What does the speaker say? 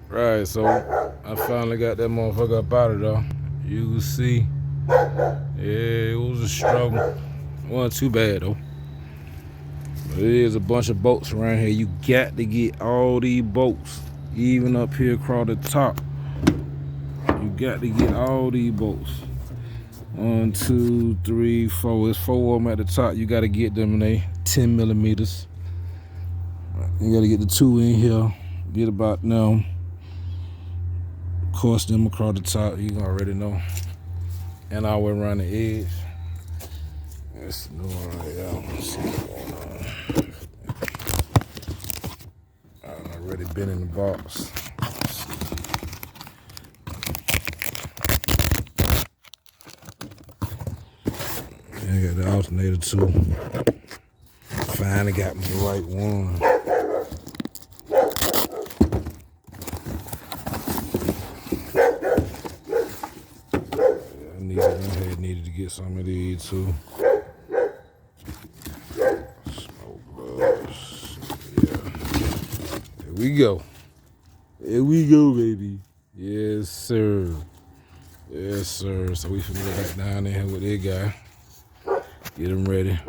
Right, so I finally got that motherfucker up out of there. You can see, yeah, it was a struggle. Wasn't too bad though. But it is a bunch of bolts around here. You got to get all these bolts, even up here across the top. You got to get all these bolts. 1, 2, 3, 4. It's 4 of them at the top. You got to get them in they 10 millimeters. You got to get the 2 in here. Get about now. Course them across the top. You already know. And all the way around the edge. That's the one right out. Let's see what's going on. I've already been in the box. I got the alternator too. Finally got me the right one. I needed to get some of these too. Smoke gloves. Yeah. Here we go. Here we go, baby. Yes, sir. Yes, sir. So we finna go back down there with that guy. Get him ready.